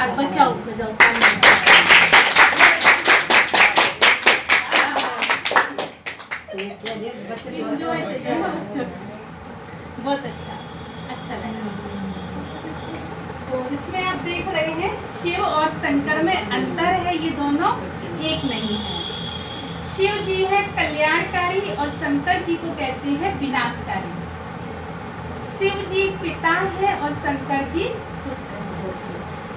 साथ बचाओ बजाओ बहुत अच्छा लगा। तो इसमें आप देख रहे हैं शिव और शंकर में अंतर है, ये दोनों एक नहीं है। शिव जी है कल्याणकारी और शंकर जी को कहते हैं विनाशकारी। शिव जी पिता है और शंकर जी पुत्र है।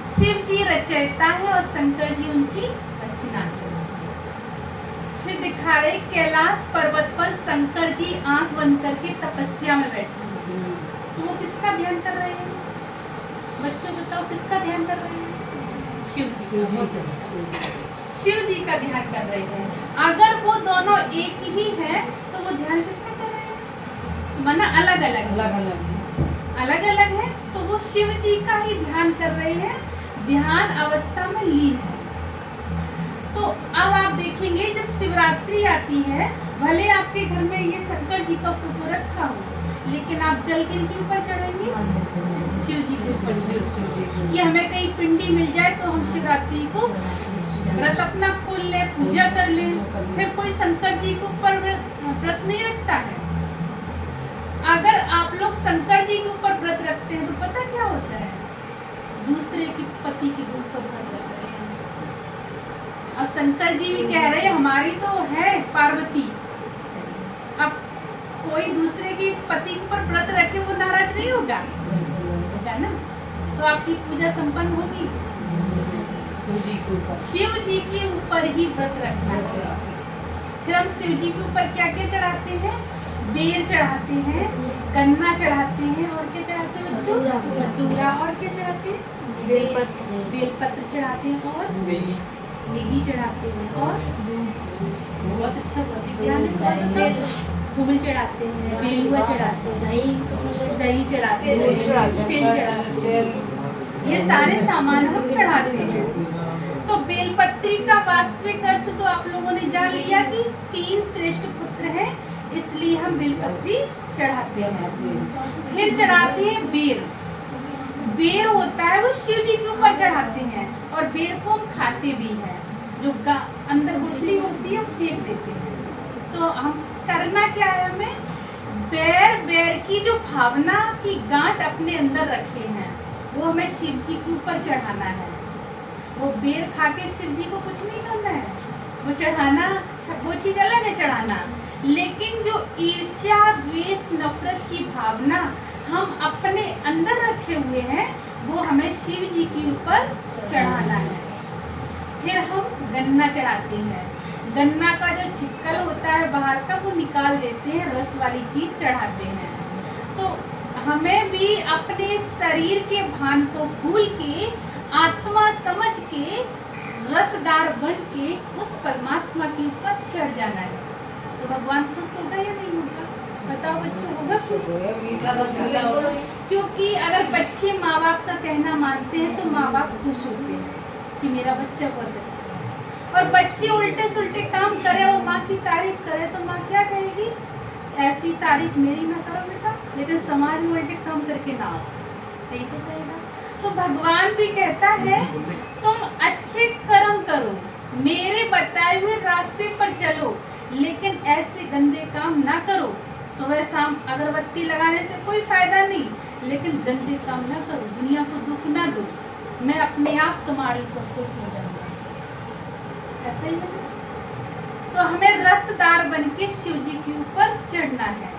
शिव जी रचयिता है और शंकर जी उनकी रचना। फिर दिखा रहे कैलाश पर्वत पर शंकर जी आंख बंद करके तपस्या में बैठे हैं। तो वो किसका ध्यान कर रहे हैं बच्चों, बताओ किसका ध्यान कर रहे हैं? शिव जी का ध्यान कर रहे हैं। अगर वो दोनों एक ही है तो वो ध्यान किसका कर रहे हैं? माना अलग अलग है तो वो शिव जी का ही ध्यान कर रहे हैं, ध्यान अवस्था में लीन है। तो अब आप देखेंगे जब शिवरात्रि आती है, भले आपके घर में ये शंकर जी का फोटो रखा हो, लेकिन आप जल किनके ऊपर चढ़ेंगे? शिव जी के ऊपर। कि हमें कहीं पिंडी मिल जाए तो हम शिवरात्रि को व्रत अपना खोल ले, पूजा कर ले। फिर कोई शंकर जी के ऊपर व्रत नहीं रखता है। अगर आप लोग शंकर जी के ऊपर व्रत रखते हैं तो पता क्या होता है? दूसरे के पति के ऊपर व्रत रख रहे हैं। अब शंकर जी भी कह रहे हैं हमारी तो है पार्वती, अब कोई दूसरे की पति के ऊपर व्रत रखे वो नाराज नहीं होगा ना? तो आपकी पूजा संपन्न होगी। शिव जी के ऊपर ही व्रत रखना है। फिर हम शिव जी के ऊपर क्या क्या चढ़ाते हैं? बेर चढ़ाते हैं, गन्ना चढ़ाते हैं, और क्या चढ़ाते हैं बच्चों? धतूरा। और क्या चढ़ाते हैं? बेलपत्र चढ़ाते हैं, और मेगी चढ़ाते हैं, और बहुत अच्छा फूल चढ़ाते हैं, बेलुआ चढ़ाते हैं, दही चढ़ाते हैं, तिल चढ़ाते हैं। ये सारे सामान हम चढ़ाते हैं। तो बेलपत्री का वास्तविक अर्थ तो आप लोगों ने जान लिया कि 3 श्रेष्ठ पुत्र हैं, इसलिए हम बेलपत्री चढ़ाते हैं। फिर चढ़ाते हैं बेर। बेर होता है वो शिव जी के ऊपर चढ़ाते हैं, और बेर को हम खाते भी हैं। जो अंदर गुठली होती है हम फेंक देते हैं। तो हम करना क्या है? हमें बेर की जो भावना की गांठ अपने अंदर रखे हैं वो हमें शिव जी के ऊपर चढ़ाना है। वो बेर खा के शिव जी को कुछ नहीं करना है, वो चढ़ाना, वो चीज अलग है चढ़ाना। लेकिन जो ईर्ष्या, द्वेष, नफरत की भावना हम अपने अंदर रखे हुए हैं वो हमें शिव जी के ऊपर चढ़ाना है। फिर हम गन्ना चढ़ाते हैं। गन्ना का जो छिक्कल होता है बाहर का वो निकाल देते हैं, रस वाली चीज चढ़ाते हैं। तो हमें भी अपने शरीर के भान को भूल के, आत्मा समझ के, रसदार बन के उस परमात्मा के ऊपर चढ़ जाना है। तो भगवान खुश होगा या नहीं होगा? बताओ बच्चों, होगा खुश? क्योंकि अगर बच्चे माँ बाप का कहना मानते हैं तो माँ बाप खुश होते हैं कि मेरा बच्चा बहुत अच्छा है। और बच्चे उल्टे सुल्टे काम करे और माँ की तारीफ करे तो माँ क्या कहेगी? ऐसी तारीफ मेरी ना करो बेटा, लेकिन समाज में उल्टे काम करके ना आओ, यही तो कहेगा। तो भगवान भी कहता है तुम अच्छे कर्म करो, मेरे बताए हुए रास्ते पर चलो, लेकिन ऐसे गंदे काम ना करो। सुबह शाम अगरबत्ती लगाने से कोई फायदा नहीं, लेकिन गंदे काम ना करो, दुनिया को दुख ना दो, मैं अपने आप तुम्हारे ऊपर खुश हो जाऊंगा। ऐसा ही है। तो हमें रसदार बन के शिव जी के ऊपर चढ़ना है।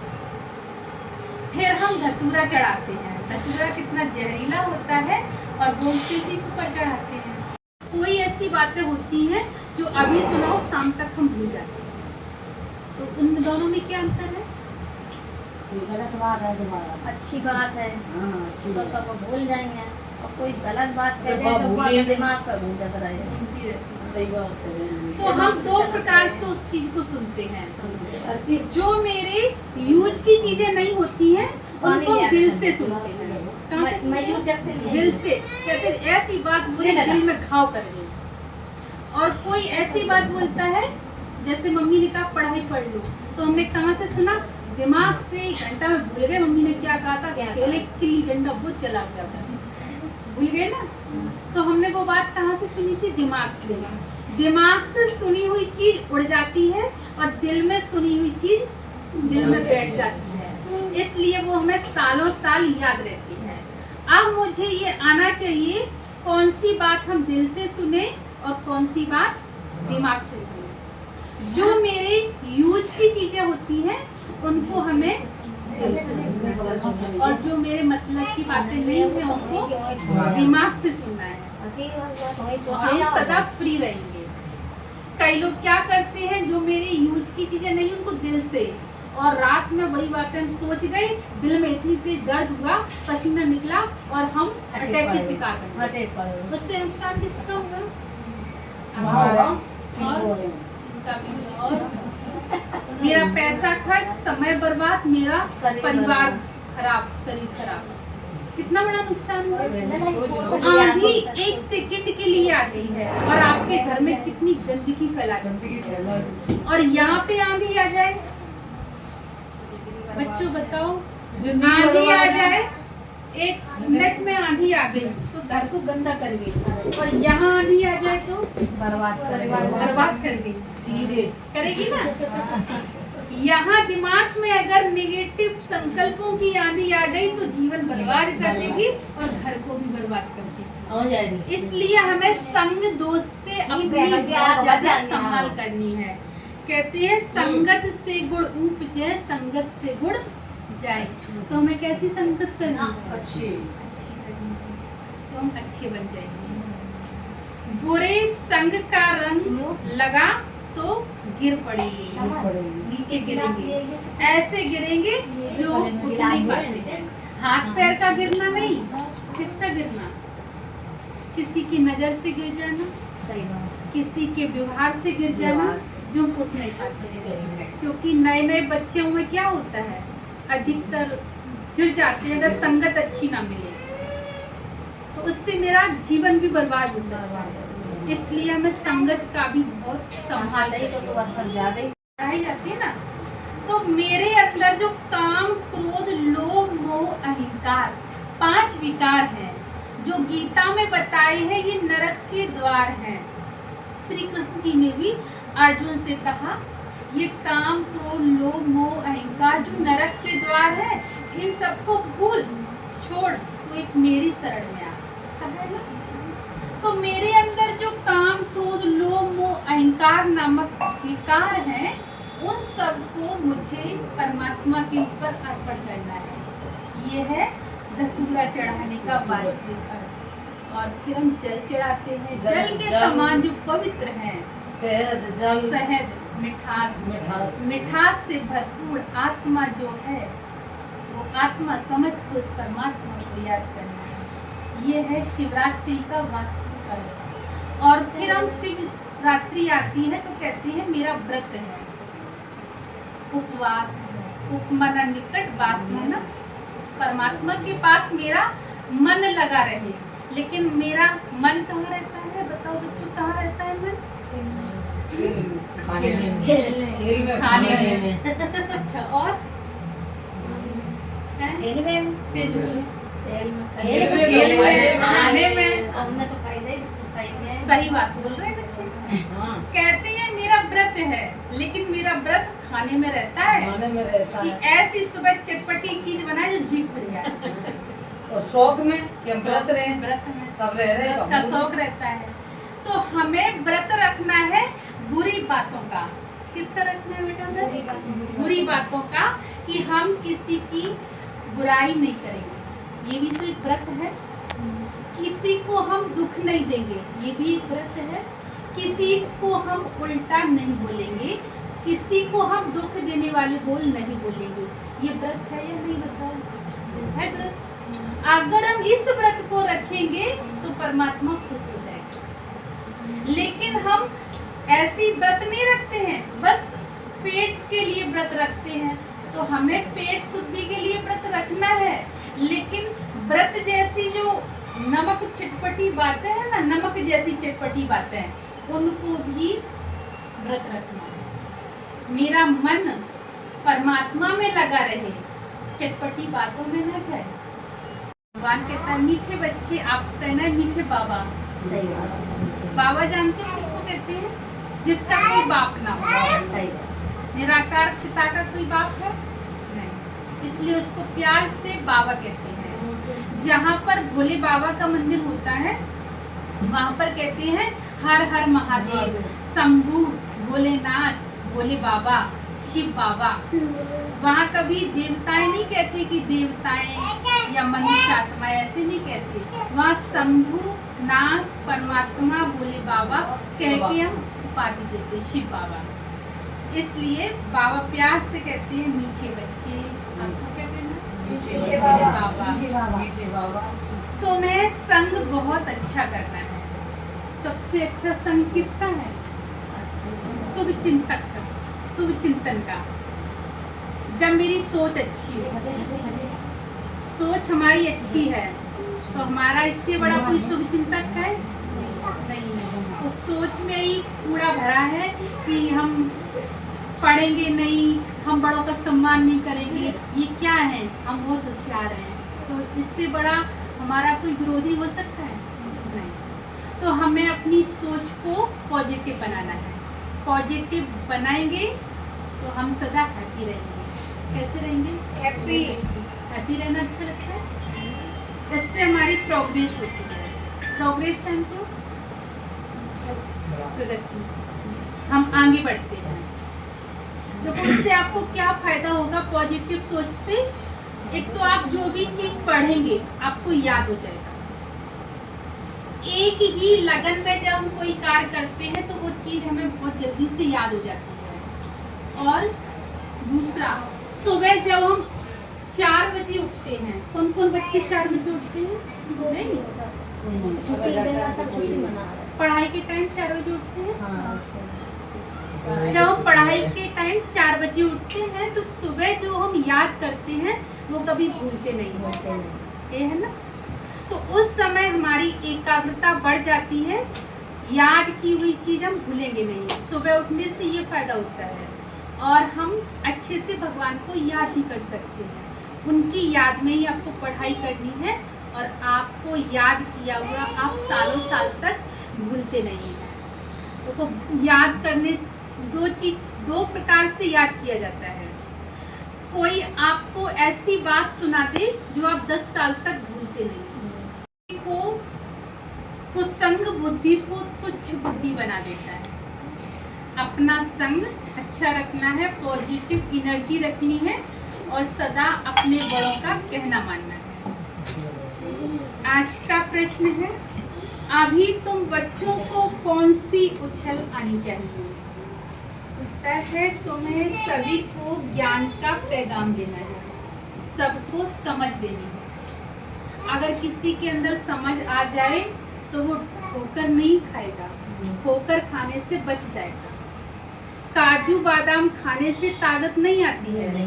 फिर हम धतूरा चढ़ाते हैं। धतूरा कितना जहरीला होता है और वो शिव जी के ऊपर चढ़ाते हैं। कोई ऐसी बातें होती हैं जो अभी सुनाओ शाम तक हम भूल जाते हैं, तो उन दोनों में क्या अंतर है? गलत बात है तुम्हारा, अच्छी बात है तो कब भूल जाएंगे, और कोई गलत बात कह दे तो दिमाग पर भूलता रहेगा। सही बात है। तो हम 2 प्रकार से उस चीज को सुनते हैं। और फिर जो मेरे यूज की चीजें नहीं होती हैं उनको दिल से सुनते हैं। दिल से कहते ऐसी बात मुझे दिल में घाव कर गई। और कोई ऐसी बात बोलता है जैसे मम्मी ने कहा पढ़ाई पढ़ लो, तो हमने कहाँ से सुना? दिमाग से 1 घंटा में भूल गए मम्मी ने क्या कहा था, खेले गिल्ली डंडा बहुत चला गया था, भूल गए ना। तो हमने हमने वो बात कहाँ से सुनी थी? दिमाग से। दिमाग से सुनी हुई चीज उड़ जाती है और दिल में सुनी हुई चीज दिल में बैठ जाती है, इसलिए वो हमें सालों साल याद रहती है। अब मुझे ये आना चाहिए कौन सी बात हम दिल से सुने और कौन सी बात दिमाग से सुने। जो मेरे यूज की चीजें होती हैं उनको हमें दिल से सुनना है, और जो मेरे मतलब की बातें नहीं है उनको दिमाग से सुनना है, तो हम सदा फ्री रहेंगे। कई लोग क्या करते हैं, जो मेरे यूज की चीजें नहीं उनको दिल से, और रात में वही बातें हम सोच गए, दिल में इतनी तेज दर्द हुआ, पसीना निकला और हम अटैक के शिकार बन गए। उससे नुकसान किसका होगा? और मेरा पैसा खर्च, समय बर्बाद, मेरा परिवार खराब, शरीर खराब, कितना बड़ा नुकसान हुआ। आंधी एक सेकंड के लिए आती है और आपके घर में कितनी गंदगी फैला है। और यहाँ पे आंधी आ जाए, बच्चों बताओ, आंधी आ जाए, एक मिनट में आंधी आ गई तो घर को गंदा कर गई, और यहाँ आंधी आ जाए तो बर्बाद कर गई, सीधे करेगी ना। यहाँ दिमाग में अगर नेगेटिव संकल्पों की आंधी आ गई तो जीवन बर्बाद कर देगी और घर को भी बर्बाद कर देगी। इसलिए हमें संग दोस्त से अपनी बहुत ज्यादा संभाल करनी है। कहते हैं संगत से गुण उपजे, संगत से गुण जाए। तो हमें कैसी संगत करनी? अच्छी करनी है, तो हम अच्छे बन जाएंगे। बुरे संग का रंग लगा तो गिर पड़ेंगे, नीचे गिरेंगे, ऐसे गिरेंगे जो उठ नहीं पाते। हाथ पैर का गिरना नहीं, किसका गिरना? किसी की नजर से गिर जाना, किसी के व्यवहार से गिर जाना, जो उठ नहीं पाते। क्योंकि नए नए बच्चों में क्या होता है, अधिकतर गिर जाते हैं अगर संगत अच्छी ना मिले, तो उससे मेरा जीवन भी बर्बाद हो सकता है। इसलिए हमें संगत का भी बहुत संभाल पढ़ाई जाती है ना। तो मेरे अंदर जो काम, क्रोध, लोभ, मोह, अहंकार 5 विकार हैं, जो गीता में बताए हैं, ये नरक के द्वार हैं। श्री कृष्ण जी ने भी अर्जुन से कहा, ये काम, क्रोध, लोभ, मोह, अहंकार जो नरक के द्वार है, इन सबको भूल छोड़ तो एक मेरी शरण में आ। तो मेरे अंदर जो काम, क्रोध, लोभ, मोह, अहंकार नामक विकार हैं, उन सबको मुझे परमात्मा के ऊपर अर्पण करना है। ये है धतूरा चढ़ाने का वास्तविक अर्थ। और फिर हम जल चढ़ाते हैं, जल के समान जो पवित्र है, शहद, जल, शहद, मिठास से भरपूर आत्मा जो है, वो आत्मा समझ को उस परमात्मा को याद करना है। ये है शिवरात्रि का वास्तविक अर्थ। और फिर हम शिवरात्रि आती है तो कहते हैं मेरा व्रत है, उपवास है, उपमना निकट वास है ना, परमात्मा के पास मेरा मन लगा रहे। लेकिन मेरा मन कहाँ रहता है? बताओ बच्चों, कहाँ रहता है मन? खाने में। अच्छा, और खाने में। हमने तो सही बात बोल रहे हैं बच्चे। कहते हैं मेरा व्रत है, लेकिन मेरा व्रत खाने में रहता है कि ऐसी सुबह चटपटी चीज बनाए जो जीभ भर जाए। और शौक में क्या व्रत रहे, व्रत में सब रह रहे व्रत का शौक रहता है। तो हमें व्रत रखना है बुरी बातों का। किसका रखना है बेटा? बुरी बातों का, कि हम किसी की बुराई नहीं करेंगे, ये भी तो एक व्रत है। किसी को हम दुख नहीं देंगे, ये भी एक व्रत है। किसी को हम उल्टा नहीं बोलेंगे, किसी को हम दुख देने वाले बोल नहीं बोलेंगे। ये व्रत है या नहीं? बताओ, है व्रत। अगर हम इस व्रत को रखेंगे तो परमात्मा खुश हो जाएगा। लेकिन हम ऐसी व्रत नहीं रखते हैं, बस पेट के लिए व्रत रखते हैं। तो हमें पेट शुद्धि के लिए व्रत रखना है, लेकिन व्रत जैसी जो नमक चटपटी बातें हैं ना, नमक जैसी चटपटी बातें, उनको भी व्रत रखना है। मेरा मन परमात्मा में लगा रहे, चटपटी बातों में ना जाए। भगवान कहता है मीठे बच्चे, आप कहना है मीठे बाबा, सही बात। बाबा जानते हैं किसको कहते हैं? जिसका कोई बाप ना हो। सही बात। निराकार पिता का कोई बाप है नहीं, इसलिए उसको प्यार से बाबा कहते हैं। जहाँ पर भोले बाबा का मंदिर होता है वहाँ पर कहते हैं हर हर महादेव, शंभू, भोलेनाथ, भोले बाबा, शिव बाबा। वहाँ कभी देवताएं नहीं कहते कि देवताएं या मनुष्य आत्मा, ऐसे नहीं कहते। वहाँ शंभू, नाथ, परमात्मा, भोले बाबा कह के हम उपाधि देते, शिव बाबा। इसलिए बाबा प्यार से कहते हैं मीठे बच्चे। आपको क्या कहना? मीठे बाबा। मीठे बाबा। तो मैं संग बहुत अच्छा करना है। सबसे अच्छा संग किसका है? शुभ चिंतक का, शुभ चिंतन का। जब मेरी सोच अच्छी हो, सोच हमारी अच्छी है, तो हमारा इससे बड़ा कोई शुभ चिंतक है नहीं। तो सोच में ही कूड़ा भरा है कि हम पढ़ेंगे नहीं, हम बड़ों का सम्मान नहीं करेंगे, ये क्या है, हम बहुत होशियार हैं। तो इससे बड़ा हमारा कोई विरोधी हो सकता है नहीं। तो हमें अपनी सोच को पॉजिटिव बनाना है। पॉजिटिव बनाएंगे तो हम सदा हैप्पी रहेंगे। कैसे रहेंगे? हैप्पी। हैप्पी रहना अच्छा लगता है, उससे हमारी प्रोग्रेस होती है। प्रोग्रेस जानते हो? प्रगति, हम आगे बढ़ते हैं। देखो इससे आपको क्या फायदा होगा पॉजिटिव सोच से? एक तो आप जो भी चीज पढ़ेंगे आपको याद हो जाएगा। एक ही लगन में जब हम कोई कार्य करते हैं तो वो चीज हमें बहुत जल्दी से याद हो जाती है। और दूसरा, सुबह जब हम 4 बजे उठते हैं, कौन कौन बच्चे 4 बजे उठते हैं? नहीं, पढ़ाई के टाइम 4 बजे उठते हैं। जब हम पढ़ाई के टाइम 4 बजे उठते हैं तो सुबह जो हम याद करते हैं वो कभी भूलते नहीं होते, ये है ना। तो उस समय हमारी एकाग्रता बढ़ जाती है, याद की हुई चीज हम भूलेंगे नहीं। सुबह उठने से ये फायदा होता है, और हम अच्छे से भगवान को याद भी कर सकते हैं। उनकी याद में ही आपको पढ़ाई करनी है, और आपको याद किया हुआ आप सालों साल तक भूलते नहीं हैं। तो याद करने दो प्रकार से याद किया जाता है। कोई आपको ऐसी बात सुना दे जो आप 10 साल तक भूलते नहीं को कुसंग बुद्धि को तुच्छ बुद्धि बना देता है। अपना संग अच्छा रखना है, पॉजिटिव एनर्जी रखनी है, और सदा अपने बड़ों का कहना मानना है। आज का प्रश्न है, अभी तुम बच्चों को कौन सी उछल आनी चाहिए? उत्तर है, तुम्हें सभी को ज्ञान का पैगाम देना है, सबको समझ देनी है। अगर किसी के अंदर समझ आ जाए तो वो ठोकर नहीं खाएगा, ठोकर खाने से बच जाएगा। काजू बादाम खाने से ताकत नहीं आती है,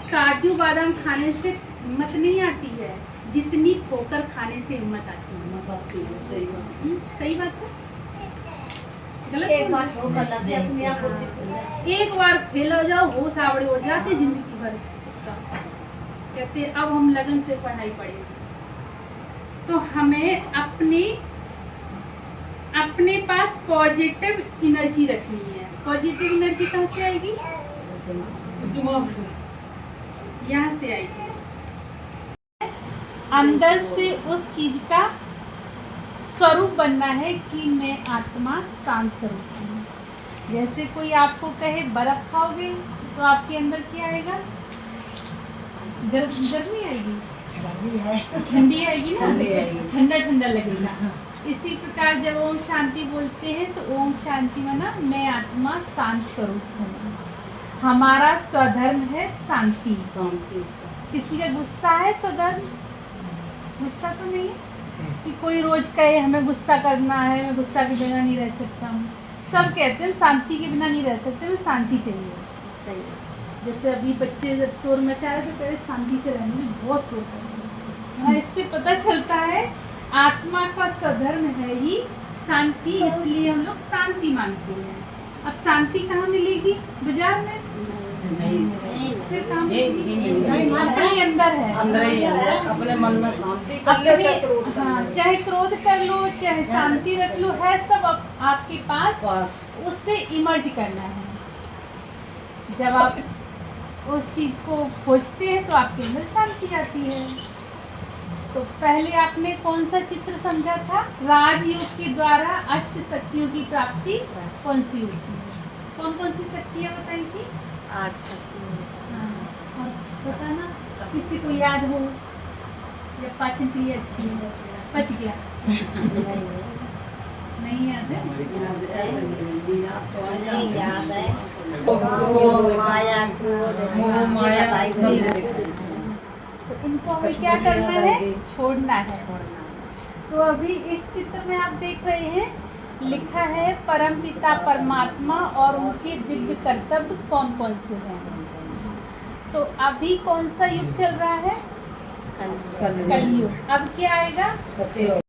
काजू बादाम खाने से हिम्मत नहीं आती है, जितनी ठोकर खाने से हिम्मत आती है। सही बात है, गलत? एक बार ठोकर लगे अपने आप बुद्धि एक बार फेल हो जाओ, होश आवड़े उड़ जाते जिंदगी भर। कहते अब हम लगन से पढ़ाई पढ़ेंगे। तो हमें अपने पास पॉजिटिव एनर्जी रखनी है। पॉजिटिव एनर्जी कहाँ से आएगी? यहाँ से आएगी। अंदर से उस चीज का स्वरूप बनना है कि मैं आत्मा शांत स्वरूप हूँ। जैसे कोई आपको कहे बर्फ खाओगे तो आपके अंदर क्या आएगा? गर्मी आएगी, ठंडी आएगी ना, ठंडा ठंडा लगेगा। इसी प्रकार जब ओम शांति बोलते हैं तो ओम शांति माना मैं आत्मा शांत स्वरूप हूँ। हमारा स्वधर्म है शांति। किसी का गुस्सा है स्वधर्म? गुस्सा तो नहीं है कि कोई रोज कहे हमें गुस्सा करना है, मैं गुस्सा के बिना नहीं रह सकता हूँ। सब कहते हैं शांति के बिना नहीं रह सकते, हमें शांति चाहिए। सही। जैसे अभी बच्चे जब शोर मचा रहे तो पहले शांति से रहने में बहुत शोर करते हैं। इससे पता चलता है आत्मा का स्वधर्म है ही शांति, इसलिए हम लोग शांति मांगते हैं। अब शांति कहाँ मिलेगी? बाजार में नहीं फिर काम ये ही मिली है। यही अंदर है। अंदर ही है, अपने मन में शांति कर ले, चाहे क्रोध कर हाँ, ले। चाहे क्रोध कर लो, चाहे शांति रख लो, है सब आपके पास। बस उससे इमर्ज करना है। जब आप उस चीज को खोजते हैं तो आपके अंदर शांति आती है। तो पहले आपने कौन सा चित्र समझा था? राजयोग के द्वारा अष्ट शक्तियों की प्राप्ति कौन सी होती है? कौन कौन सी शक्तियाँ बताई थी? 8 शक्ति हाँ, और बताना किसी को याद हो या पाचन क्रिया अच्छी है? बच गया, नहीं याद है? ऐसे नहीं याद तो आ नहीं जाता याद है। क्रोध, माया, क्रोध, मोह माया सब नहीं दिखाई। तो इनको हमें क्या करना है? छोड़ना है। तो अभी इस चित्र में आप देख रहे हैं, लिखा है परमपिता परमात्मा और उनके दिव्य कर्तव्य कौन कौन से हैं। तो अभी कौन सा युग चल रहा है? कल कलयुग। अब क्या आएगा? सत्य